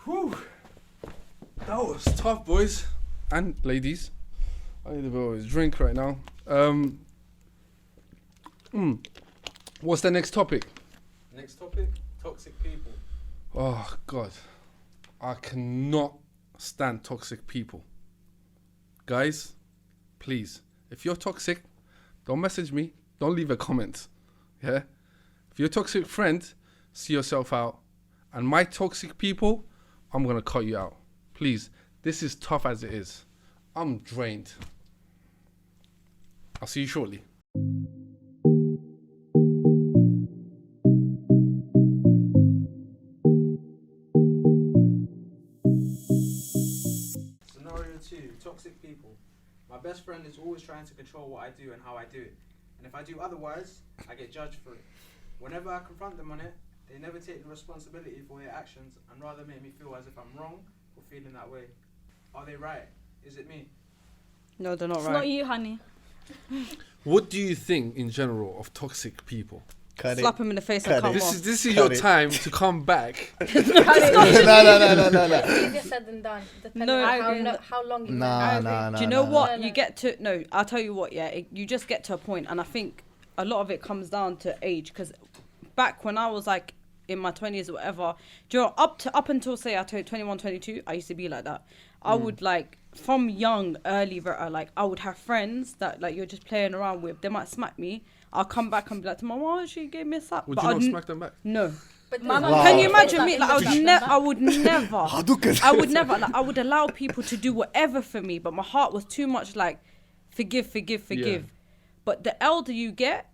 Whew. That was tough, boys and ladies. I need a bit of a drink right now. What's the next topic? Next topic, toxic people. Oh, God. I cannot stand toxic people. Guys, please, if you're toxic, don't message me. Don't leave a comment. Yeah? If you're a toxic friend, see yourself out. And my toxic people, I'm going to cut you out. Please, this is tough as it is. I'm drained. I'll see you shortly. Scenario 2, toxic people. My best friend is always trying to control what I do and how I do it. And if I do otherwise, I get judged for it. Whenever I confront them on it, they never take the responsibility for their actions and rather make me feel as if I'm wrong for feeling that way. Are they right? Is it me? No, they're not It's right. not you, honey. What do you think in general of toxic people? Slap him in the face Cut and come it. off. This is Cut your it. time to come back. No. Easier said than done. Depending No, I on agree. how long you Nah. Do you know what? No. You get to, no, I'll tell you what, yeah, you just get to a point, and I think a lot of it comes down to age, because back when I was like in my 20s or whatever, do you know, up until say I told 21, 22, I used to be like that. I would like, from young, early, like I would have friends that like you're just playing around with, they might smack me, I'll come back and be like to my mom, she gave me a slap. Would But you not I'd smack them back? No. But Wow. Can you imagine me? Like, I would never. I would Hadouken. never. Like, I would allow people to do whatever for me, but my heart was too much like, forgive. Yeah. But the elder you get,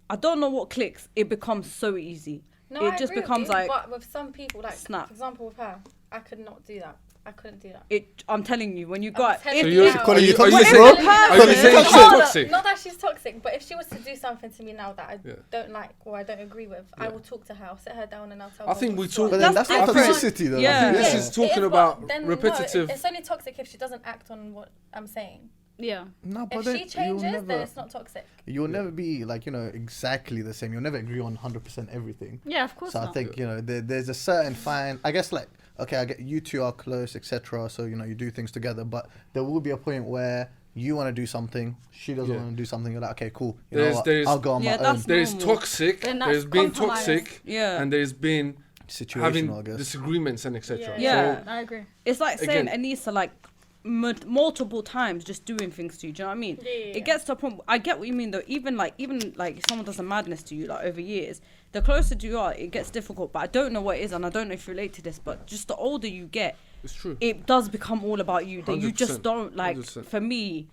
I don't know what clicks. It becomes so easy. No, It I just agree with becomes you, like But with some people, like snap. for example, with her, I could not do that. I couldn't do that. I'm telling you, when you got telling So you you're now. calling you are you toxic, saying bro? are you saying she's No, toxic? not that she's toxic, but if she was to do something to me now that I Yeah. don't like or I don't agree with, I Yeah. will talk to her. I'll sit her down and I'll tell I her. think we what's talk- But wrong. then that's not different. toxicity, though. Yeah. This Yeah. is It talking but about then, repetitive. No, it's only toxic if she doesn't act on what I'm saying. Yeah. No, but If then she changes, you'll then never, it's not toxic. you'll never be like, exactly the same. You'll never agree on 100% everything. Yeah, of course So not. I think, there's a certain fine, I guess, like, okay, I get you two are close, etc. So, you do things together, but there will be a point where you want to do something, she doesn't Yeah. want to do something. You're like, okay, cool. You There's- know what? there's- I'll go on Yeah, my own. that's There's normal. toxic. Then that's There's been compromise. toxic. Yeah. And there's been Situational, having I guess. disagreements and etc. Yeah. So I agree. It's like saying Again- Anissa like multiple times just doing things to you. Do you know what I mean? Yeah. It gets to a point. I get what you mean though. Even like if someone does a madness to you like over years, the closer you are, it gets difficult. But I don't know what it is, and I don't know if you relate to this. But just the older you get, it's true. it does become all about you. That you 100%, just don't like. 100%. For me,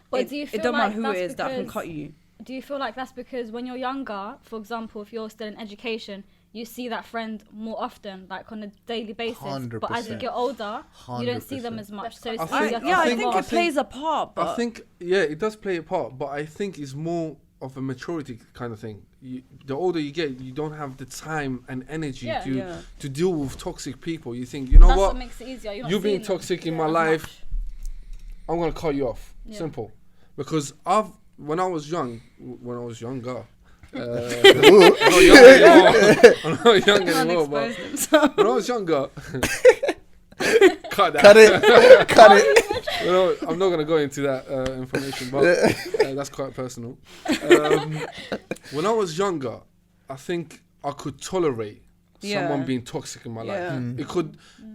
But do you feel it don't like matter who it that's is that can because- cut you. Do you feel like that's because when you're younger, for example, if you're still in education, you see that friend more often, like on a daily basis. But as you 100%. get older, you don't see them 100%. as much. That's So it's I easier think- to Yeah, I move think on. it plays a part. But I think it does play a part, but I think it's more of a maturity kind of thing. The older you get, you don't have the time and energy Yeah. to deal with toxic people. You think, you know That's what? what makes it easier. You're not You've been seeing them toxic in as my life. much. I'm gonna cut you off. Yeah. Simple. Because when I was younger, I'm not young anymore, but when I was younger, cut that. Cut it. Cut it. I'm not gonna go into that information, but that's quite personal. When I was younger, I think I could tolerate someone being toxic in my life. Yeah. It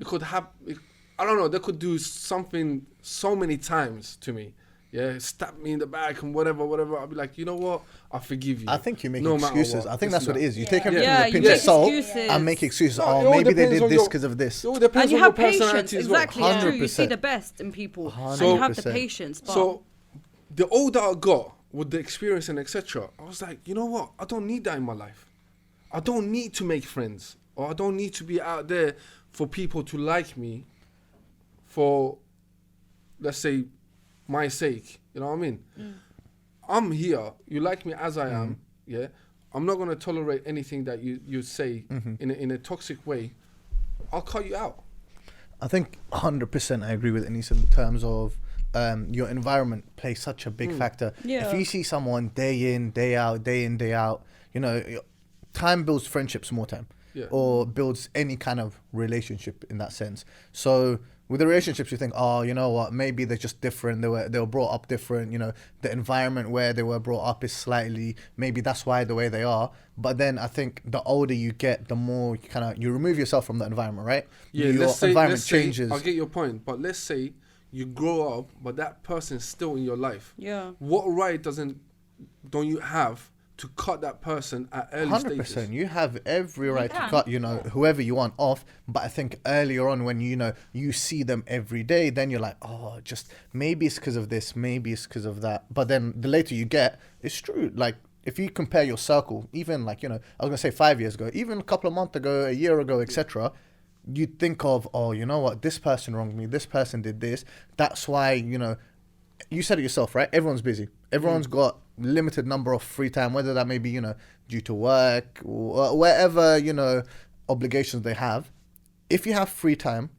could happen. I don't know. They could do something so many times to me. Yeah, stab me in the back and whatever. I'll be like, you know what? I forgive you. I think you make No matter excuses. what, I think this that's and what it that. is. You Yeah. take everything Yeah, with a you pinch make of salt excuses. and make excuses. No, it Oh, all maybe they depends did on this your- because of this. It all depends and you on have your patience. personality as well. Exactly, it's true. You see 100%. the best in people, and 100%. you have the patience. But So, the older I got with the experience and etc., I was like, you know what? I don't need that in my life. I don't need to make friends, or I don't need to be out there for people to like me for, let's say, my sake. You know what I mean? I'm here. You like me as I am. Yeah. I'm not gonna tolerate anything that you say in a toxic way. I'll cut you out. I think 100% I agree with Anissa in terms of your environment plays such a big factor. Yeah. If you see someone day in, day out, time builds friendships more time. Yeah. or builds any kind of relationship in that sense. So with the relationships, you think, oh, you know what, maybe they're just different. They were brought up different. You know, the environment where they were brought up is slightly, maybe that's why the way they are. But then I think the older you get, the more you remove yourself from the environment, right? Yeah, Your environment changes. I get your point, but let's say you grow up, but that person's still in your life. Yeah. What right don't you have to cut that person at early 100%. stages? You have every right to can. cut, whoever you want off. But I think earlier on, when you see them every day, then you're like, oh, just maybe it's because of this, maybe it's because of that. But then the later you get, it's true. Like if you compare your circle, even like I was gonna say 5 years ago, even a couple of months ago, a year ago, etc. You think of, oh, you know what, this person wronged me, this person did this. That's why you said it yourself, right? Everyone's busy. Everyone's got limited number of free time, whether that may be, due to work or wherever, obligations they have. If you have free time,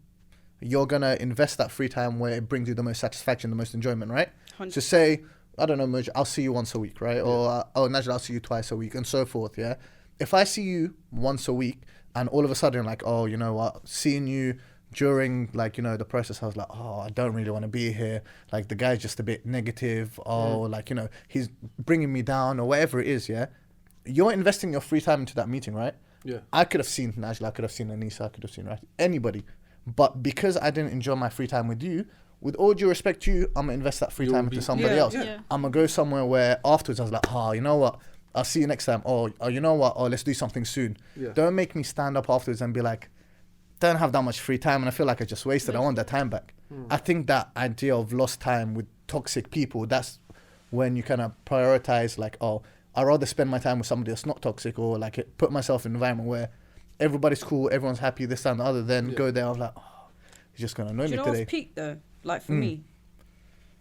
you're going to invest that free time where it brings you the most satisfaction, the most enjoyment, right? 100%. So say, I don't know, Moj, I'll see you once a week, right? Yeah. Or, Najla, I'll see you twice a week and so forth, yeah? If I see you once a week and all of a sudden, like, oh, you know what, seeing you during like the process, I was like, oh, I don't really want to be here, like the guy's just a bit negative, like he's bringing me down or whatever it is. Yeah, you're investing your free time into that meeting, right? Yeah, I could have seen Najla, I could have seen Anissa, I could have seen anybody, but because I didn't enjoy my free time with you, with all due respect to you, I'm gonna invest that free time into somebody else. Yeah. I'm gonna go somewhere where afterwards I was like, oh, you know what, I'll see you next time, or you know what, let's do something soon. Yeah. Don't make me stand up afterwards and be like, don't have that much free time and I feel like I just wasted. I want that time back. I think that idea of lost time with toxic people, that's when you kind of prioritize like, oh, I'd rather spend my time with somebody that's not toxic, or like put myself in an environment where everybody's cool, everyone's happy, this and the other, then go there. I was like, oh, he's just going to annoy me Do you know today. what's peak though? Like for me,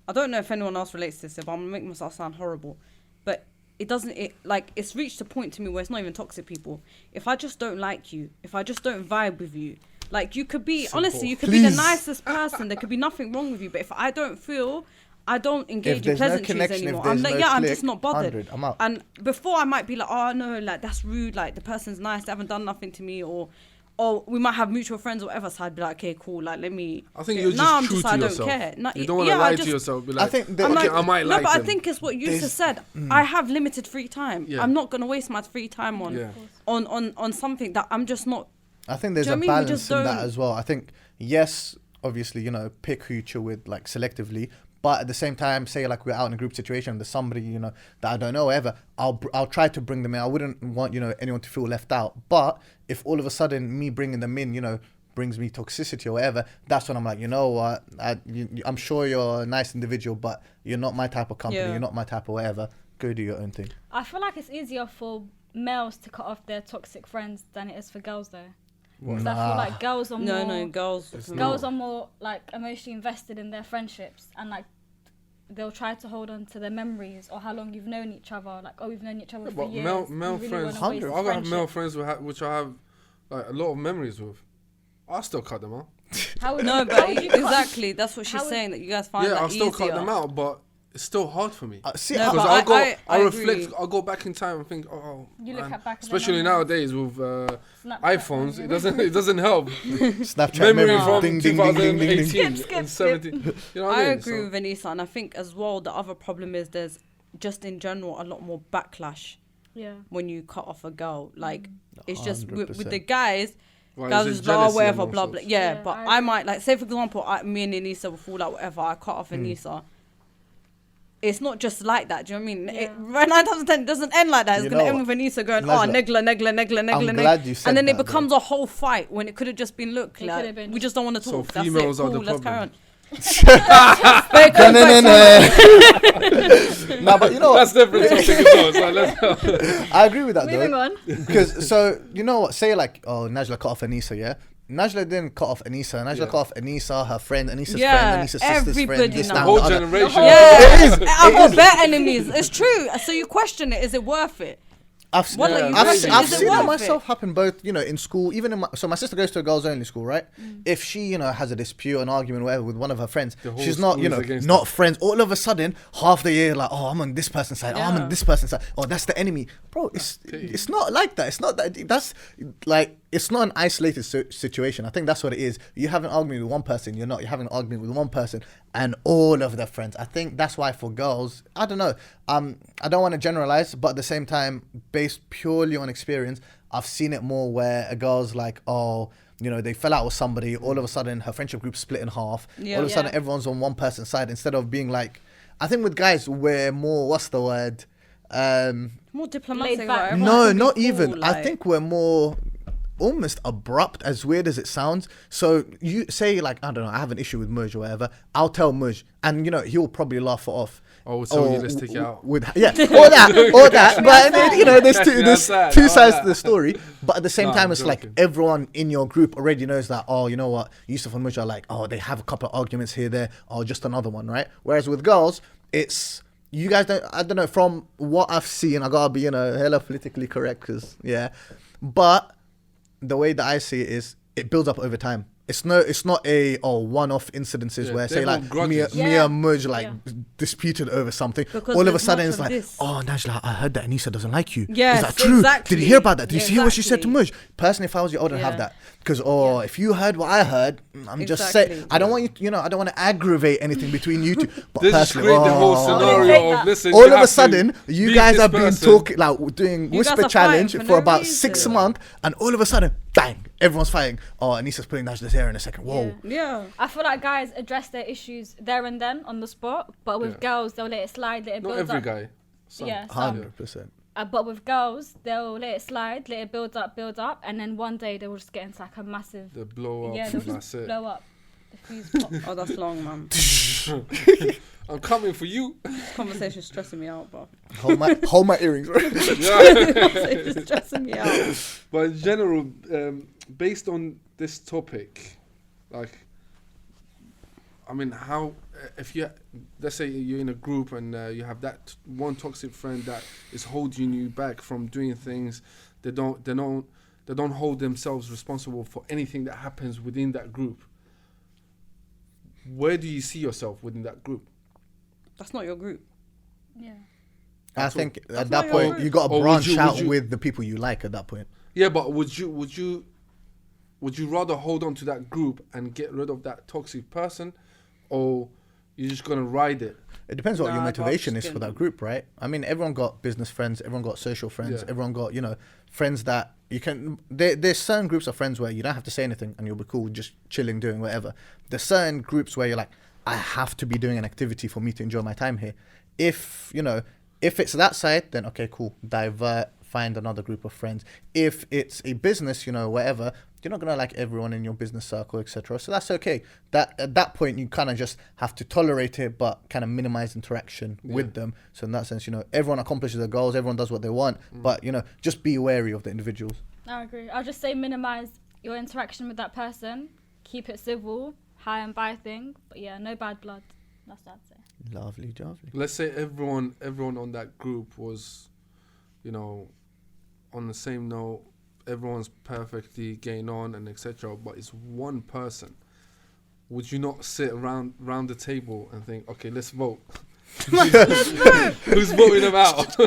I don't know if anyone else relates to this, but I'm going to make myself sound horrible. But it's reached a point to me where it's not even toxic people. If I just don't like you, if I just don't vibe with you, like you could be, honestly, you could be the nicest person. There could be nothing wrong with you. But if I don't engage in pleasantries anymore, I'm just not bothered. I'm out. And before I might be like, oh no, like that's rude. Like the person's nice, they haven't done nothing to me, or we might have mutual friends or whatever. So I'd be like, okay, cool. Like let me. I think you're just true to I don't yourself. care. No, you don't want to lie to yourself. Be like, I think I might like but them. I think it's what you just said. I have limited free time. Yeah. I'm not gonna waste my free time on something that I'm just not. I think there's Do a you know what I mean? We balance just in that don't- as well. I think, yes, obviously, pick who you chill with, like selectively. But at the same time, say like we're out in a group situation, there's somebody, that I don't know, whatever, I'll try to bring them in. I wouldn't want, anyone to feel left out. But if all of a sudden me bringing them in, brings me toxicity or whatever, that's when I'm like, you know what, I'm sure you're a nice individual, but you're not my type of company, Yeah. you're not my type of whatever. Go do your own thing. I feel like it's easier for males to cut off their toxic friends than it is for girls though. Because I feel like girls are Girls are more like emotionally invested in their friendships, and like they'll try to hold on to their memories or how long you've known each other. Like, oh, we've known each other for But years. male we really friends, wanna waste I've got male friendship. friends which I have like a lot of memories with. I still cut them out. How would No, how but would you cut- exactly, that's what she's how would- saying. That you guys find Yeah, that I'll still easier. cut them out, but it's still hard for me. See, No, Because but I reflect, agree. I'll go back in time and think, oh, You look man. at back of the Especially memories. nowadays with Snapchat iPhones, memory. it doesn't help. Snapchat Memory memory. from Ding, ding, ding, ding, ding, ding. 2018 Skip, and skip. 17. You know what I I mean? agree with Anissa, and I think as well the other problem is there's just in general a lot more backlash Yeah. when you cut off a girl. Like it's just with 100%. the guys. Well, Guys it's just a like, oh, jealousy whatever, amongst blah, us. blah. Yeah, Yeah, but I I might, like, say, for example, me and Anissa will fall out, whatever, I cut off Anissa. It's not just like that, do you know what I mean? Yeah. Right 9 times 10, it doesn't end like that. It's You going to know end with Anissa going, Najla, negla. I'm glad you said And then that, it becomes a whole fight when it could have just been, look, It like, could've been- we just don't want to So talk. That's females it. are the Cool, let's carry on. problem. No, but you know That's what? different topic as well. So let's I agree with that Moving though. on. Because so you know what? Say like, oh, Najla cut off Anissa, yeah. Najla didn't cut off Anissa. Najla Yeah. cut off Anissa, her friend, Anissa's Yeah, friend, Anissa's sister's everybody friend, this, now. that, the and whole the other. generation. Yeah, It is. I've got better enemies. It's true. So you question it. Is it worth it? I've What, like, you I've, reckon? I've Is it seen it worth myself happen both, you know, in school, even in so my sister goes to a girls only school, right? If she, you know, has a dispute, an argument, whatever, with one of her friends, The whole she's not, school you is know, against not her. friends. All of a sudden, half the year, like, oh, I'm on this person's side, oh, I'm Yeah. on this person's side, oh, that's the enemy, bro. It's not like that. It's not that. That's like, it's not an isolated situation. I think that's what it is. You have an argument with one person, you're having an argument with one person and all of their friends. I think that's why for girls, I don't know. I don't want to generalize, but at the same time, based purely on experience, I've seen it more where a girl's like, oh, you know, they fell out with somebody. All of a sudden, her friendship group split in half. Yeah. All of a sudden, Yeah. everyone's on one person's side instead of being like, I think with guys, we're more, what's the word? More diplomatic. Laid back. Right? No, Everyone not can be even. cool, I like- think we're more almost abrupt, as weird as it sounds. So you say like, I don't know, I have an issue with Muj or whatever. I'll tell Muj, and you know he'll probably laugh it off. Oh, so you let's take it out. Or that. But then, you know, there's Catch me two outside, two I sides like to the story. But at the same No, time, I'm it's like joking. everyone in your group already knows that. Oh, you know what? Yusuf and Muj are like, oh, they have a couple of arguments here, there, or just another one, right? Whereas with girls, it's you guys don't. I don't know. From what I've seen, I gotta be, you know, hella politically correct, cause yeah. But the way that I see it is, it builds up over time. It's not a one-off incidences Yeah, where they say like hold grudges. Mia Yeah. Muj like Yeah. disputed over something. Because All of a there's sudden much it's of like, this. oh Najla, I heard that Anissa doesn't like you. Yes, is that true? exactly. Did you hear about that? Did you see what she said to Exactly. Muj? Personally, if I was you, I wouldn't have Yeah. that. Because if you heard what I heard, I'm just Exactly. saying. I don't want you know, I don't want to aggravate anything between you two. But This is personally, create the whole oh, scenario take of that. listen. all you of a have to sudden, you beat guys this have been person. talking, like doing You guys whisper are challenge fighting for for no about reason. 6 months, and all of a sudden, bang, everyone's fighting. Oh, Anissa's putting Najla's hair in a second. Whoa. Yeah. I feel like guys address their issues there and then on the spot, but with Yeah. girls they'll let it slide, let it Not build every up. guy. Some. Yeah, some. 100%. But with girls, they'll let it slide, let it build up, and then one day they will just get into like a massive, They blow up. yeah, they'll and that's just it. blow up. The fuse pop. Oh, that's long, man. I'm coming for you. This conversation's stressing me out, bro. Hold my earrings. Right? Yeah. Conversation's stressing me out. But in general, based on this topic, like, I mean, how if you let's say you're in a group and you have that one toxic friend that is holding you back from doing things, they don't hold themselves responsible for anything that happens within that group. Where do you see yourself within that group? That's not your group. Yeah. I That's think That's at not that your point group. you got to Or would branch you- out would you- with the people you like at that point. Yeah, but would you rather hold on to that group and get rid of that toxic person, or you're just gonna ride it? It depends what your Nah, I'd rather motivation just is for get- that group, right? I mean, everyone got business friends, everyone got social friends, Yeah. everyone got, you know, friends that you can. There's certain groups of friends where you don't have to say anything and you'll be cool, just chilling, doing whatever. There's certain groups where you're like, I have to be doing an activity for me to enjoy my time here. If it's that side, then okay, cool, divert, find another group of friends. If it's a business, whatever, you're not gonna like everyone in your business circle, etc. So that's okay. That at that point you kind of just have to tolerate it, but kind of minimize interaction with them. So in that sense, everyone accomplishes their goals, everyone does what they want, but just be wary of the individuals. I agree. I'll just say minimize your interaction with that person. Keep it civil, high and by thing. But yeah, no bad blood. That's what I'd say. Lovely, lovely. Let's say everyone on that group was, on the same note. Everyone's perfectly getting on and etc. But it's one person. Would you not sit around the table and think, okay, let's vote? Who's voting them out?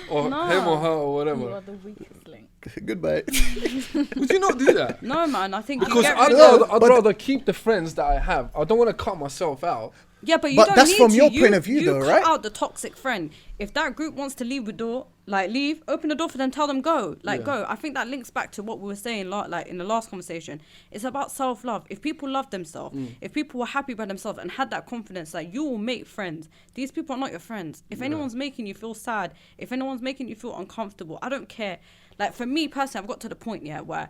Or No. him or her or You whatever? are the weakest link. Goodbye. Would you not do that? No, man. I think you Because get I'd rid rather, of. I'd but- rather keep the friends that I have. I don't want to cut myself out. Yeah, but you But don't that's need from to. your You- point of view you though, cut right? out the toxic friend. If that group wants to leave the door, leave, open the door for them, tell them go. Yeah. Go. I think that links back to what we were saying in the last conversation. It's about self-love. If people love themselves, if people were happy by themselves and had that confidence, you will make friends. These people are not your friends. If anyone's making you feel sad, if anyone's making you feel uncomfortable, I don't care. For me personally, I've got to the point where,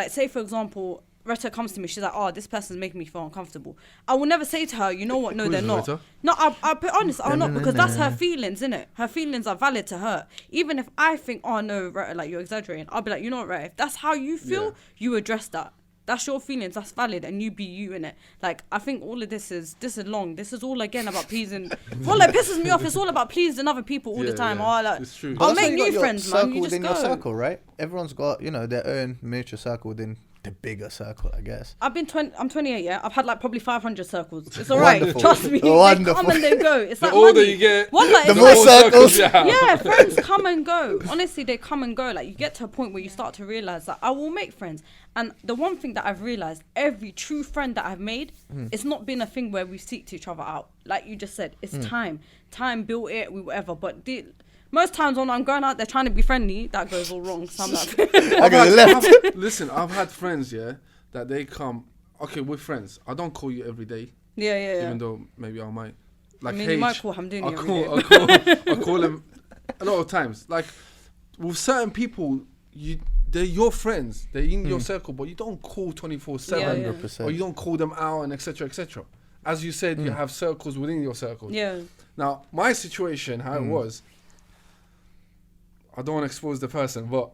say for example, Retta comes to me, she's like, oh, this person's making me feel uncomfortable. I will never say to her, you know what, no, Who they're is not. Retta? No, I'll be honest, I'll not, because that's her feelings, innit? Her feelings are valid to her. Even if I think, oh no, Retta, you're exaggerating, I'll be like, you know what, Retta, if that's how you feel, Yeah. you address that. That's your feelings. That's valid, and you be you in it. Like, I think all of this is long. This is all again about pleasing. What like pisses me off, it's all about pleasing other people all the time. Yeah, Or like, it's true. But I'll that's why make you got new your friends, circle man. You just within go. your circle, right? Everyone's got, you know, their own mutual circle within the bigger circle, I guess. I'm 28, yeah. I've had like probably 500 circles. It's alright. Wonderful. Trust me. They Wonderful. come and they go. It's The like older money. you get, One, like, the it's more like- circles. yeah, friends come and go. Honestly, they come and go. Like, you get to a point where you start to realize that I will make friends. And the one thing that I've realized, every true friend that I've made, it's not been a thing where we seek each other out. Like you just said, it's time. Time built it, whatever. But most times when I'm going out there trying to be friendly, that goes all wrong. So I'm like, Listen, I've had friends, yeah, that they come. Okay, we're friends. I don't call you every day, yeah. even though maybe I might. Like, I mean, hey, you might call Hamdouni I every day. I call them a lot of times. Like, with certain people, they're your friends. They're in your circle, but you don't call 24/7, Yeah. 100%. or you don't call them out and etc. etc. As you said, you have circles within your circle. Yeah. Now, my situation, how it was, I don't want to expose the person, but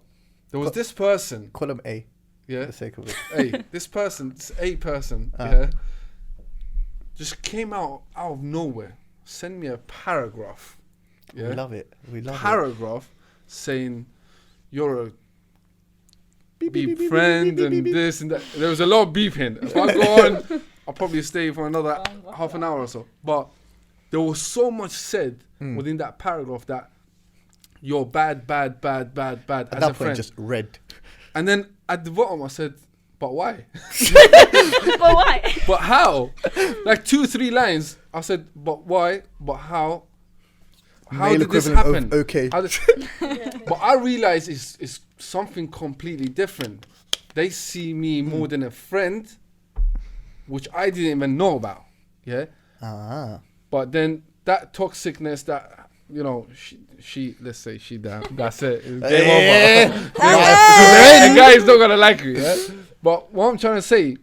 there was this person, Call them A, for yeah, the sake of it. hey, this person, this A person, Ah. yeah, just came out of nowhere, sent me a paragraph, We yeah, love it. We love it. paragraph saying you're a Beep, beep, beep beep, friend beep, beep, and beep, beep. this and that. There was a lot of beeping. If I go on, I'll probably stay for another half an hour or so. But there was so much said within that paragraph that you're bad At as a that point, friend. just red. And then at the bottom, I said, but why? But why? But how? Like 2-3 lines. I said, but why? But how? How Male did this equivalent happen? of okay. How did- But I realize it's something completely different. They see me more than a friend, which I didn't even know about. Yeah. Ah. But then that toxicness that, you know, she let's say she down. That's it. It's game over. The guy's not gonna like you, yeah. But what I'm trying to say,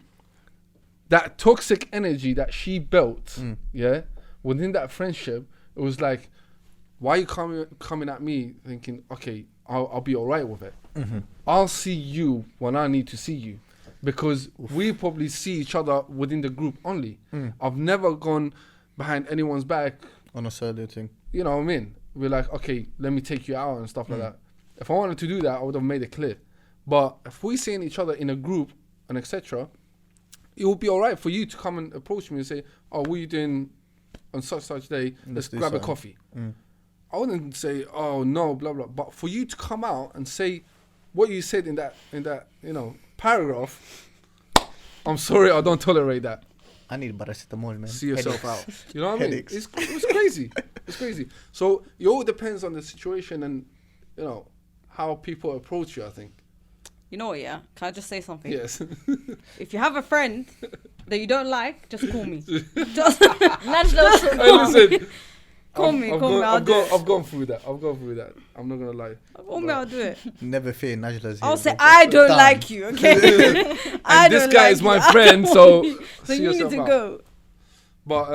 that toxic energy that she built, yeah, within that friendship, it was like, why are you coming at me thinking, okay, I'll be alright with it. I'll see you when I need to see you, because we probably see each other within the group only. I've never gone behind anyone's back. On a solo thing. You know what I mean? We're like, okay, let me take you out and stuff like that. If I wanted to do that, I would have made it clear. But if we seeing each other in a group and etc., it would be alright for you to come and approach me and say, oh, what are you doing on such day? Let's do grab a something. coffee. I wouldn't say, oh no, blah blah. But for you to come out and say what you said in that paragraph, I'm sorry, I don't tolerate that. I need paracetamol, man. See yourself Headaches. out. You know what I mean? Headaches. It's crazy. It's crazy. So it all depends on the situation and, you know, how people approach you, I think. You know what, yeah? Can I just say something? Yes. If you have a friend that you don't like, just call me. Just Nudge those Hey, listen. call me, I'll do it. I've gone through that. I'm not going to lie. Call me, I'll do it. Never fear, Najla's I'll here, say, bro. I don't Done. like you, okay? I And this don't guy like is my you. I friend, don't so want you. So see you need yourself to out. go. But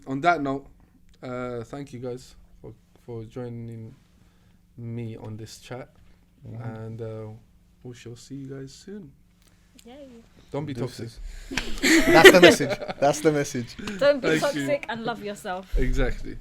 on that note, thank you guys for joining me on this chat. And we shall see you guys soon. Yay. Don't be toxic. That's the message. That's the message. Don't be Thank you. toxic and love yourself. Exactly.